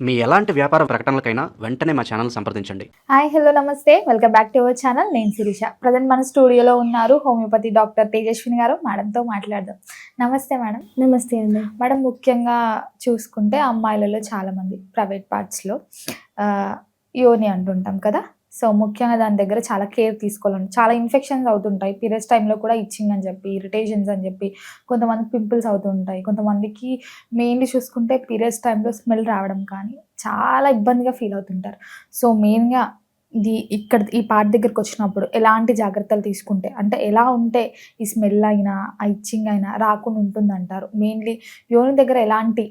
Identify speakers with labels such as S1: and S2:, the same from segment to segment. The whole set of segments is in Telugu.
S1: మీ ఎలాంటి వ్యాపార ప్రకటనలకైనా వెంటనే మా ఛానల్ సంప్రదించండి.
S2: హాయ్ హలో నమస్తే, welcome back to our channel. నేను శిరీష. ప్రజెంట్ మన స్టూడియోలో ఉన్నారు హోమియోపతి డాక్టర్ తేజస్విని గారు. మేడంతో మాట్లాడదాం. నమస్తే మేడం.
S3: నమస్తే అండి.
S2: మేడం, ముఖ్యంగా చూసుకుంటే అమ్మాయిలలో చాలామంది ప్రైవేట్ పార్ట్స్లో యోని అంటుంటాం కదా. సో ముఖ్యంగా దాని దగ్గర చాలా కేర్ తీసుకోవాలండి. చాలా ఇన్ఫెక్షన్స్ అవుతుంటాయి. పీరియడ్స్ టైంలో కూడా ఇచ్చింగ్ అని చెప్పి, ఇరిటేషన్స్ అని చెప్పి, కొంతమంది పింపుల్స్ అవుతుంటాయి. కొంతమందికి మెయిన్లీ చూసుకుంటే పీరియడ్స్ టైంలో స్మెల్ రావడం కానీ చాలా ఇబ్బందిగా ఫీల్ అవుతుంటారు. సో మెయిన్గా ఈ పార్ట్ దగ్గరికి వచ్చినప్పుడు ఎలాంటి జాగ్రత్తలు తీసుకుంటే, అంటే ఎలా ఉంటే ఈ స్మెల్ అయినా ఆ ఇచ్చింగ్ అయినా రాకుండా ఉంటుందంటారు? మెయిన్లీ యోని దగ్గర ఎలాంటి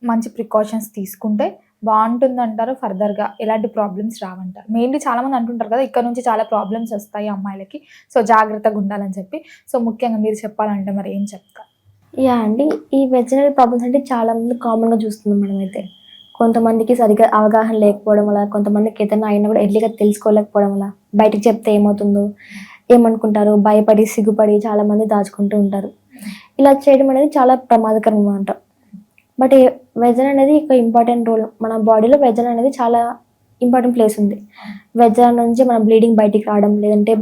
S2: మంచి ప్రికాషన్స్ తీసుకుంటే బాగుంటుంది అంటారు? ఫర్దర్గా ఎలాంటి ప్రాబ్లమ్స్ రావంటారు? మెయిన్లీ చాలామంది అంటుంటారు కదా, ఇక్కడ నుంచి చాలా ప్రాబ్లమ్స్ వస్తాయి అమ్మాయిలకి, సో జాగ్రత్తగా ఉండాలని చెప్పి. సో ముఖ్యంగా మీరు చెప్పాలంటే మరి ఏం చెప్తారు?
S3: అండి, ఈ వెజనరీ ప్రాబ్లమ్స్ అంటే చాలా మంది కామన్గా చూస్తున్నాం మనం. అయితే కొంతమందికి సరిగ్గా అవగాహన లేకపోవడం వల్ల, కొంతమందికి ఏదైనా అయినా కూడా ఎర్లీగా తెలుసుకోలేకపోవడం వల్ల, బయటకు చెప్తే ఏమవుతుందో ఏమనుకుంటారు, భయపడి సిగ్గుపడి చాలామంది దాచుకుంటూ ఉంటారు. ఇలా చేయడం అనేది చాలా ప్రమాదకరం అన్నమాట. బట్ వెజన అనేది ఒక ఇంపార్టెంట్ రోల్ మన బాడీలో. వెజన అనేది చాలా ఇంపార్టెంట్ ప్లేస్ ఉంది. వెజన నుంచి మన బ్లీడింగ్ బయటికి రావడం, లేదంటే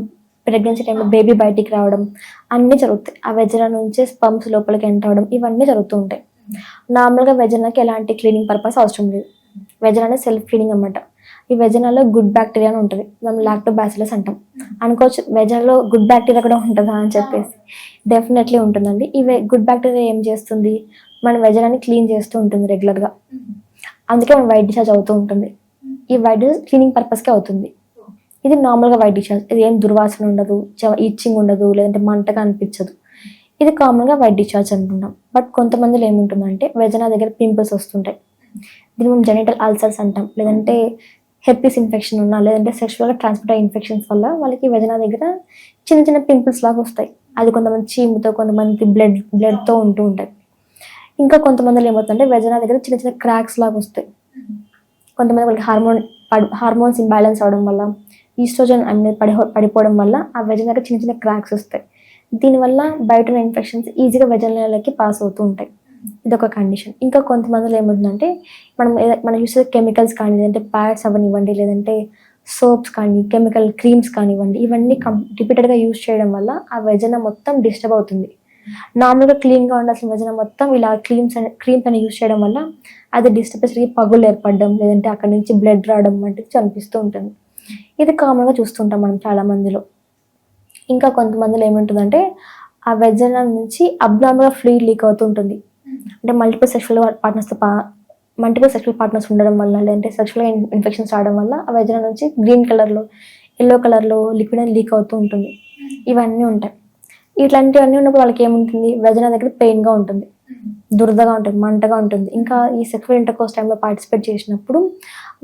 S3: ప్రెగ్నెన్సీ టైంలో బేబీ బయటికి రావడం అన్నీ జరుగుతాయి. ఆ వెజన నుంచే స్పమ్స్ లోపలికి ఎంటర్ అవడం ఇవన్నీ జరుగుతూ ఉంటాయి. నార్మల్గా వెజనకి ఎలాంటి క్లీనింగ్ పర్పస్ అవసరం లేదు. వెజన అనేది సెల్ఫ్ క్లీనింగ్ అన్నమాట. ఈ వెజనాలో గుడ్ బ్యాక్టీరియా అని ఉంటుంది, మనం లాక్టోబాసిలస్ అంటాం. అనుకోవచ్చు వెజనలో గుడ్ బ్యాక్టీరియా కూడా ఉంటుందా అని చెప్పేసి. డెఫినెట్లీ ఉంటుందండి. ఈ గుడ్ బ్యాక్టీరియా ఏం చేస్తుంది, మన వెజనాన్ని క్లీన్ చేస్తూ ఉంటుంది రెగ్యులర్గా. అందుకే మన వైట్ డిశ్చార్జ్ అవుతూ ఉంటుంది. ఈ వైట్ డిశ్చార్జ్ క్లీనింగ్ పర్పస్కే అవుతుంది. ఇది నార్మల్గా వైట్ డిశ్చార్జ్. ఇది ఏం దుర్వాసన ఉండదు, ఇచ్చింగ్ ఉండదు, లేదంటే మంటగా అనిపించదు. ఇది కామన్గా వైట్ డిశ్చార్జ్ అంటున్నాం. బట్ కొంతమందిలో ఏముంటుందంటే వెజనా దగ్గర పింపుల్స్ వస్తుంటాయి. దీన్ని మనం జెనిటల్ అల్సర్స్ అంటాం, లేదంటే హెర్పిస్ ఇన్ఫెక్షన్ ఉన్నా, లేదంటే సెక్షువల్గా ట్రాన్స్మిట్ అయ్యే ఇన్ఫెక్షన్స్ వల్ల వాళ్ళకి వెజనా దగ్గర చిన్న చిన్న పింపుల్స్ లాగా వస్తాయి. అది కొంతమంది చీముతో, కొంతమంది బ్లడ్తో ఉంటూ ఉంటాయి. ఇంకా కొంతమందిలో ఏమవుతుందంటే వెజనా దగ్గర చిన్న చిన్న క్రాక్స్ లాగా వస్తాయి. కొంతమంది వాళ్ళకి హార్మోన్స్ ఇంబ్యాలెన్స్ అవడం వల్ల, ఈస్ట్రోజన్ అనేది పడిపోవడం వల్ల ఆ వెజనా దగ్గర చిన్న చిన్న క్రాక్స్ వస్తాయి. దీనివల్ల బయట ఉన్న ఇన్ఫెక్షన్స్ ఈజీగా వెజనాలకి పాస్ అవుతూ ఉంటాయి. ఇదొక కండిషన్. ఇంకా కొంతమందిలో ఏమవుతుందంటే మనం యూస్ చేసే కెమికల్స్ కానీ, లేదంటే ప్యాడ్స్ అవనివ్వండి, లేదంటే సోప్స్ కానీ, కెమికల్ క్రీమ్స్ కానివ్వండి, ఇవన్నీ రిపీటెడ్గా యూస్ చేయడం వల్ల ఆ వెజనా మొత్తం డిస్టర్బ్ అవుతుంది. నార్మల్గా క్లీన్గా ఉండాల్సిన వెజనా మొత్తం ఇలా క్రీమ్స్ అని యూస్ చేయడం వల్ల అది డిస్టర్బెన్స్ అయ్యి పగులు ఏర్పడడం, లేదంటే అక్కడి నుంచి బ్లడ్ రావడం వంటివి కనిపిస్తూ ఉంటుంది. ఇది కామన్గా చూస్తుంటాం మనం చాలా మందిలో. ఇంకా కొంతమందిలో ఏముంటుందంటే ఆ వెజనా నుంచి అబ్నార్మల్గా ఫ్లూయిడ్ లీక్ అవుతూ ఉంటుంది. అంటే మల్టిపుల్ సెక్షువల్ పార్ట్నర్స్ ఉండడం వల్ల, లేదంటే సెక్షువల్గా ఇన్ఫెక్షన్స్ రావడం వల్ల ఆ వెజనా నుంచి గ్రీన్ కలర్లో, ఎల్లో కలర్లో లిక్విడ్ అనేది లీక్ అవుతూ ఉంటుంది. ఇవన్నీ ఉంటాయి. ఇట్లాంటివన్నీ ఉన్నప్పుడు వాళ్ళకి ఏముంటుంది, వెజనా దగ్గర పెయిన్గా ఉంటుంది, దురదగా ఉంటుంది, మంటగా ఉంటుంది. ఇంకా ఈ సెక్షువల్ ఇంటర్కోర్స్ టైంలో పార్టిసిపేట్ చేసినప్పుడు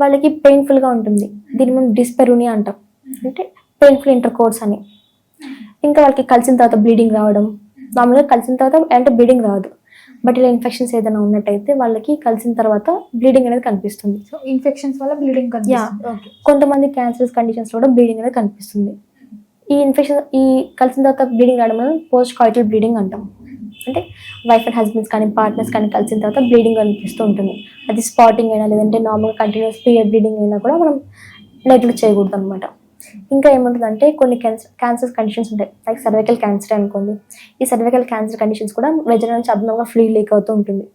S3: వాళ్ళకి పెయిన్ఫుల్గా ఉంటుంది. దీన్ని మనం డిస్పెరూనియా అంటాం, అంటే పెయిన్ఫుల్ ఇంటర్కోర్స్ అని. ఇంకా వాళ్ళకి కలిసిన తర్వాత బ్లీడింగ్ రావడం. నార్మల్గా కలిసిన తర్వాత అంటే బ్లీడింగ్ రాదు, బట్ ఇలా ఇన్ఫెక్షన్స్ ఏదైనా ఉన్నట్టయితే వాళ్ళకి కలిసిన తర్వాత బ్లీడింగ్ అనేది కనిపిస్తుంది.
S2: సో ఇన్ఫెక్షన్స్ వల్ల బ్లీడింగ్ కనిపిస్తుంది.
S3: కొంతమంది క్యాన్సర్ కండిషన్స్లో కూడా బ్లీడింగ్ అనేది కనిపిస్తుంది. ఈ కలిసిన తర్వాత బ్లీడింగ్ రావడం వల్ల పోస్ట్ కాయిటల్ బ్లీడింగ్ అంటాం. అంటే వైఫ్ అండ్ హస్బెండ్స్ కానీ, పార్ట్నర్స్ కానీ కలిసిన తర్వాత బ్లీడింగ్ కనిపిస్తూ ఉంటుంది. అది స్పాటింగ్ అయినా, లేదంటే నార్మల్గా కంటిన్యూస్ పీరియడ్ బ్లీడింగ్ అయినా కూడా మనం నెగ్లెక్ట్ చేయకూడదు అనమాట. ఇంకా ఏముంటుందంటే కొన్ని క్యాన్సర్ కండిషన్స్ ఉంటాయి, లైక్ సర్వైకల్ క్యాన్సర్ అనుకోండి. ఈ సర్వైకల్ క్యాన్సర్ కండిషన్స్ కూడా వెజనా నుంచి అబ్నార్మల్గా ఫ్లూయిడ్ లీక్ అవుతూ ఉంటుంది.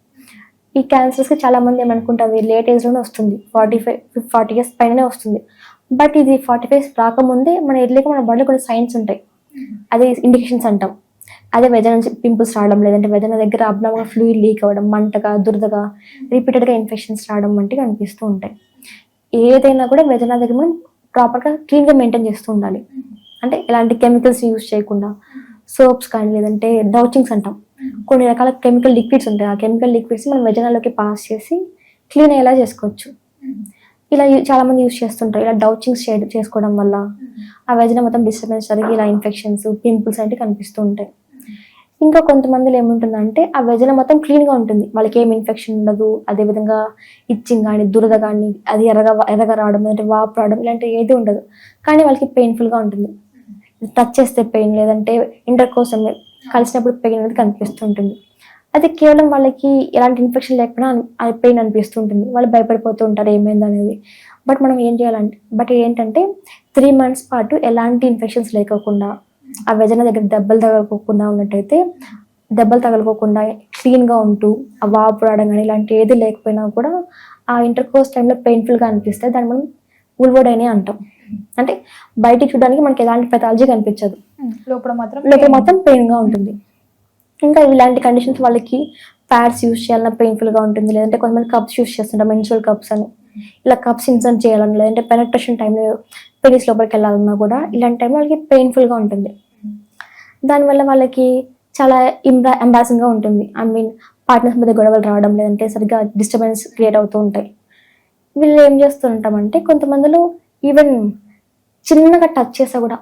S3: ఈ క్యాన్సర్స్కి చాలామంది ఏమనుకుంటారు లేట్ ఏజ్లోనే వస్తుంది, 40 years పైననే వస్తుంది. బట్ ఇది 45 రాకముందే మన ఎర్లీగా మన బాడీలో కొన్ని సైన్స్ ఉంటాయి, అదే ఇండికేషన్స్ అంటాం. అదే వెజనా నుంచి పింపుల్స్ రావడం, లేదంటే వెజనా దగ్గర అబ్నార్మల్గా ఫ్లూయిడ్ లీక్ అవ్వడం, మంటగా, దురదగా, రిపీటెడ్గా ఇన్ఫెక్షన్స్ రావడం వంటివి కనిపిస్తూ ఉంటాయి. ఏదైనా కూడా వెజనా దగ్గర మనం ప్రాపర్గా క్లీన్గా మెయింటైన్ చేస్తూ ఉండాలి. అంటే ఎలాంటి కెమికల్స్ యూస్ చేయకుండా, సోప్స్ కానీ, లేదంటే డౌచింగ్స్ అంటాం, కొన్ని రకాల కెమికల్ లిక్విడ్స్ ఉంటాయి. ఆ కెమికల్ లిక్విడ్స్ మనం వెజనాలోకి పాస్ చేసి క్లీన్ అయ్యేలా చేసుకోవచ్చు. ఇలా చాలామంది యూస్ చేస్తుంటారు. ఇలా డౌచింగ్స్ చేసుకోవడం వల్ల ఆ వెజనా మొత్తం డిస్టర్బెన్స్ జరిగి ఇలా ఇన్ఫెక్షన్స్, పింపుల్స్ అంటే కనిపిస్తూ ఉంటాయి. ఇంకా కొంతమందిలో ఏముంటుందంటే ఆ వెజనా మొత్తం క్లీన్గా ఉంటుంది, వాళ్ళకి ఏం ఇన్ఫెక్షన్ ఉండదు. అదేవిధంగా ఇచ్చింగ్ కానీ, దురద కానీ, అది ఎర్రగా రావడం, లేదంటే వాపు రావడం ఇలాంటివి ఏది ఉండదు. కానీ వాళ్ళకి పెయిన్ఫుల్గా ఉంటుంది. టచ్ చేస్తే పెయిన్, లేదంటే ఇంటర్కోర్స్ కలిసినప్పుడు పెయిన్ అనేది కనిపిస్తుంటుంది. అయితే కేవలం వాళ్ళకి ఎలాంటి ఇన్ఫెక్షన్ లేకపోయినా పెయిన్ అనిపిస్తుంటుంది, వాళ్ళు భయపడిపోతూ ఉంటారు ఏమైంది అనేది. బట్ మనం ఏం చేయాలంటే ఏంటంటే 3 months పాటు ఎలాంటి ఇన్ఫెక్షన్స్ లేకోకుండా, ఆ వెజన దగ్గర దెబ్బలు తగలకోకుండా క్లీన్గా ఉంటూ, ఆ వాపు రావడం కానీ ఇలాంటి ఏది లేకపోయినా కూడా ఆ ఇంటర్కోర్స్ టైంలో పెయిన్ఫుల్గా అనిపిస్తే దాన్ని మనం ఉల్వోడైనా అంటాం. అంటే బయటికి చూడడానికి మనకి ఎలాంటి పెథాలజీ కనిపించదు,
S2: లోపల
S3: మాత్రం పెయిన్గా ఉంటుంది. ఇంకా ఇలాంటి కండిషన్స్ వాళ్ళకి ప్యాడ్స్ యూజ్ చేయాలన్నా పెయిన్ఫుల్గా ఉంటుంది, లేదంటే కొంతమంది కప్స్ యూజ్ చేస్తుంటాం, మెన్స్ట్రువల్ కప్స్ అని. ఇలా కప్స్ ఇన్సర్ట్ చేయాలన్నా, లేదంటే పెనట్రేషన్ టైంలో పెనిస్ లోపలికి వెళ్ళాలన్నా కూడా ఇలాంటి టైంలో వాళ్ళకి పెయిన్ఫుల్గా ఉంటుంది. దానివల్ల వాళ్ళకి చాలా ఎంబారసింగ్గా ఉంటుంది. పార్ట్నర్స్ మధ్య గొడవలు రావడం, లేదంటే సరిగ్గా డిస్టర్బెన్స్ క్రియేట్ అవుతూ ఉంటాయి. వీళ్ళు ఏం చేస్తూ ఉంటామంటే కొంతమందిలో ఈవెన్ చిన్నగా టచ్ చేసా కూడా,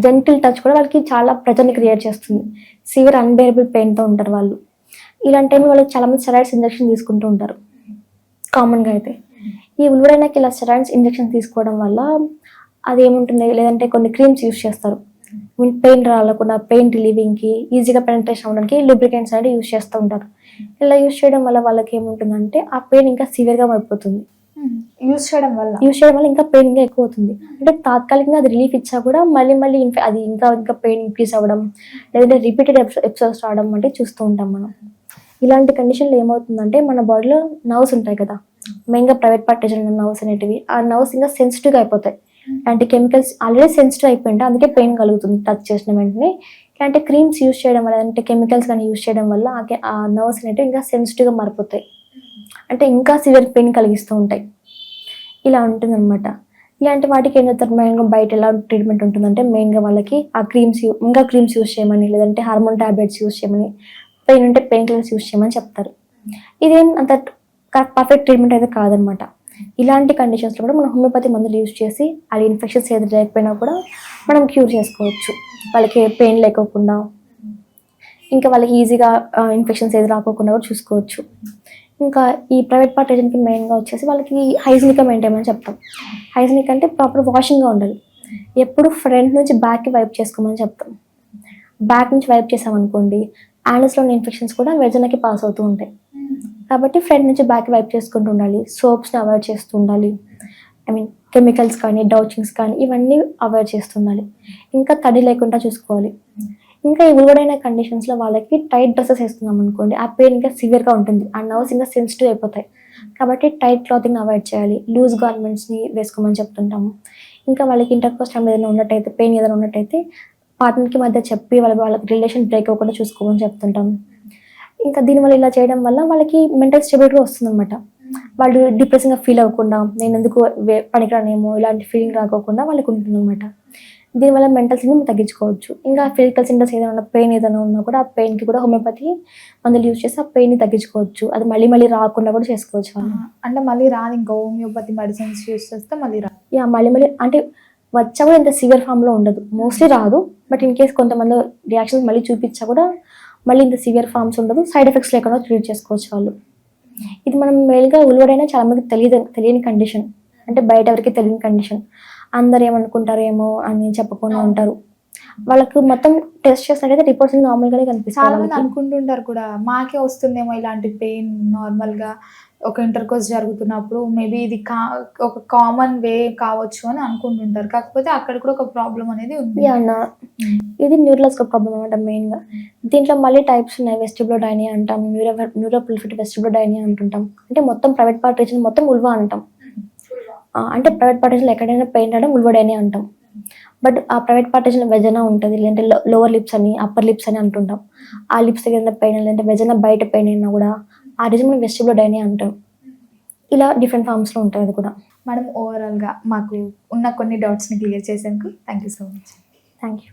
S3: జెంటిల్ టచ్ కూడా వాళ్ళకి చాలా ప్రెజర్ని క్రియేట్ చేస్తుంది. సివియర్ అన్బేరబుల్ పెయిన్తో ఉంటారు వాళ్ళు. ఇలాంటి టైంలో వాళ్ళకి చాలామంది స్టెరాయిడ్స్ ఇంజెక్షన్ తీసుకుంటూ ఉంటారు కామన్గా. అయితే ఈ ఉల్వడైనాకి ఇలా స్టెరాయిడ్స్ ఇంజెక్షన్ తీసుకోవడం వల్ల అది ఏముంటుంది, లేదంటే కొన్ని క్రీమ్స్ యూజ్ చేస్తారు పెయిన్ రాకుండా, పెయిన్ రిలీవింగ్కి, ఈజీగా పెనట్రేషన్ అవ్వడానికి లూబ్రికెంట్స్ అనేది యూజ్ చేస్తూ ఉంటారు. ఇలా యూజ్ చేయడం వల్ల వాళ్ళకి ఏముంటుందంటే ఆ పెయిన్ ఇంకా సివియర్గా అయిపోతుంది.
S2: యూజ్ చేయడం వల్ల
S3: ఇంకా పెయిన్ ఇంకా ఎక్కువ అవుతుంది. అంటే తాత్కాలికంగా అది రిలీఫ్ ఇచ్చా కూడా మళ్ళీ అది ఇంకా పెయిన్ ఇంక్రీజ్ అవ్వడం, లేదంటే రిపీటెడ్ ఎపిసోడ్స్ రావడం అంటే చూస్తూ ఉంటాం మనం. ఇలాంటి కండిషన్లో ఏమవుతుందంటే మన బాడీలో నర్వ్స్ ఉంటాయి కదా, మెయిన్గా ప్రైవేట్ పార్ట్ రీజన్ నర్వ్స్ అనేటివి, ఆ నర్వ్స్ ఇంకా సెన్సిటివ్గా అయిపోతాయి. ఇలాంటి కెమికల్స్ ఆల్రెడీ సెన్సిటివ్ అయిపోయింటే అందుకే పెయిన్ కలుగుతుంది టచ్ చేసిన వెంటనే. ఇలాంటి క్రీమ్స్ యూజ్ చేయడం వల్ల, అంటే కెమికల్స్ కానీ యూజ్ చేయడం వల్ల ఆ నర్వ్స్ అనేవి ఇంకా సెన్సిటివ్గా మారిపోతాయి, అంటే ఇంకా సివియర్ పెయిన్ కలిగిస్తూ ఉంటాయి. ఇలా ఉంటుందన్నమాట. ఇలాంటి వాటికి ఏం చేస్తారు, మెయిన్గా బయట ఎలా ట్రీట్మెంట్ ఉంటుందంటే మెయిన్గా వాళ్ళకి ఆ క్రీమ్స్ యూజ్ చేయమని, లేదంటే హార్మోన్ టాబ్లెట్స్ యూజ్ చేయమని, పెయిన్ ఉంటే పెయిన్ కిల్లర్స్ యూజ్ చేయమని చెప్తారు. ఇదేం అంత పర్ఫెక్ట్ ట్రీట్మెంట్ అయితే కాదనమాట. ఇలాంటి కండిషన్స్లో కూడా మనం హోమియోపతి మందులు యూజ్ చేసి అది ఇన్ఫెక్షన్స్ ఏది లేకపోయినా కూడా మనం క్యూర్ చేసుకోవచ్చు, వాళ్ళకి పెయిన్ లేకోకుండా, ఇంకా వాళ్ళకి ఈజీగా ఇన్ఫెక్షన్స్ ఏది రాకోకుండా కూడా చూసుకోవచ్చు. ఇంకా ఈ ప్రైవేట్ పార్ట్ ఏజెంట్కి మెయిన్గా వచ్చేసి వాళ్ళకి హైజీనిక్గా మెయింటైన్ అని చెప్తాం. హైజీనిక్ అంటే ప్రాపర్ వాషింగ్గా ఉండాలి. ఎప్పుడు ఫ్రంట్ నుంచి బ్యాక్కి వైప్ చేసుకోమని చెప్తాం. బ్యాక్ నుంచి వైప్ చేసామనుకోండి యానస్లో ఉన్న ఇన్ఫెక్షన్స్ కూడా వెజనకి పాస్ అవుతూ ఉంటాయి. కాబట్టి ఫ్రంట్ నుంచి బ్యాక్ వైప్ చేసుకుంటూ ఉండాలి, సోప్స్ని అవాయిడ్ చేస్తూ ఉండాలి, కెమికల్స్ కానీ డౌచింగ్స్ కానీ ఇవన్నీ అవాయిడ్ చేస్తూ ఉండాలి. ఇంకా తడి లేకుండా చూసుకోవాలి. ఇంకా ఈ ఉల్వడైన కండిషన్స్లో వాళ్ళకి టైట్ డ్రెస్సెస్ వేస్తున్నాం అనుకోండి, ఆ పెయిన్ ఇంకా సివియర్గా ఉంటుంది, ఆ నర్వ్స్ ఇంకా సెన్సిటివ్ అయిపోతాయి. కాబట్టి టైట్ క్లాతింగ్ అవాయిడ్ చేయాలి, లూజ్ గార్మెంట్స్ని వేసుకోమని చెప్తుంటాము. ఇంకా వాళ్ళకి ఇంటర్కోర్స్ టైంలో పెయిన్ ఏదైనా ఉన్నట్టయితే పార్ట్నర్కి మధ్య చెప్పి వాళ్ళకి రిలేషన్ బ్రేక్ అవ్వకుండా చూసుకోమని చెప్తుంటాము. ఇంకా దీనివల్ల ఇలా చేయడం వల్ల వాళ్ళకి మెంటల్ స్టెబిలిటీ వస్తుందన్నమాట. వాళ్ళు డిప్రెషన్గా ఫీల్ అవ్వకుండా, నేను ఎందుకు పనికిరానేమో ఇలాంటి ఫీలింగ్ రాకోకుండా వాళ్ళకి ఉంటుందన్నమాట. దీనివల్ల మెంటల్ సిండ్రోమ్ తగ్గించుకోవచ్చు. ఇంకా ఫిజికల్ సిండ్రోమ్స్ ఏదైనా పెయిన్ ఏదైనా ఉన్నా కూడా ఆ పెయిన్కి కూడా హోమియోపతి మందులు యూజ్ చేసి ఆ పెయిన్ని తగ్గించుకోవచ్చు. అది మళ్ళీ రాకుండా కూడా చేసుకోవచ్చు.
S2: అంటే మళ్ళీ రాదు, ఇంకా హోమియోపతి మెడిసిన్స్ యూజ్ చేస్తే మళ్ళీ రాదు.
S3: మళ్ళీ అంటే వచ్చా కూడా ఇంత సివియర్ ఫామ్లో ఉండదు, మోస్ట్లీ రాదు. బట్ ఇన్ కేస్ కొంతమంది రియాక్షన్స్ మళ్ళీ చూపించా కూడా మళ్ళీ ఇంత సివియర్ ఫామ్స్ ఉండదు, సైడ్ ఎఫెక్ట్స్ లేకుండా ట్రీట్ చేసుకోవచ్చు వాళ్ళు. ఇది మనం మెయిన్గా ఉల్వడైనా చాలా మందికి తెలియని కండిషన్, అంటే బయట ఎవరికి తెలియని కండిషన్. అందరు ఏమనుకుంటారేమో అని చెప్పకుండా ఉంటారు. వాళ్ళకు మొత్తం టెస్ట్ చేసినట్టయితే రిపోర్ట్స్ నార్మల్గానే కనిపిస్తాయి.
S2: చాలా మంది అనుకుంటుంటారు కూడా మాకే వస్తుందేమో ఇలాంటి పెయిన్, నార్మల్గా ఒక ఇంటర్కోర్స్ జరుగుతున్నప్పుడు మేబీ ఇది ఒక కామన్ వే కావచ్చు అని అనుకుంటుంటారు. కాకపోతే అక్కడ కూడా ఒక ప్రాబ్లం అనేది ఉంది.
S3: ఇది న్యూరలాజికల్ ప్రాబ్లం అనమాట మెయిన్గా. దీంట్లో మళ్ళీ టైప్స్ ఉన్నాయి, వెస్టిబులోడైనియా అంటాం, న్యూరోప్రొలిఫెరేటివ్ వెస్టిబులోడైనియా అంటుంటాం. అంటే మొత్తం ప్రైవేట్ పార్ట్ రీజన్ మొత్తం ఉల్వా అంటాం. అంటే ప్రైవేట్ పార్ట్ రీజన్లో ఎక్కడైనా పెయిన్ రావడం ఉల్వడైనియా అంటాం. బట్ ఆ ప్రైవేట్ పార్ట్ రీజన్లో వెజనా ఉంటుంది, లేదంటే లోవర్ లిప్స్ అని, అప్పర్ లిప్స్ అని అంటుంటాం. ఆ లిప్స్ దగ్గర పెయిన్, లేదంటే వెజనా బయట పెయిన్ అయినా కూడా ఆ రీజన్ మనం వెస్టిబులోడైనియా అంటాం. ఇలా డిఫరెంట్ ఫామ్స్లో ఉంటుంది అది కూడా.
S2: మేడం, ఓవరాల్గా మాకు ఉన్న కొన్ని డౌట్స్ని క్లియర్ చేసేందుకు thank you so much.
S3: Thank you.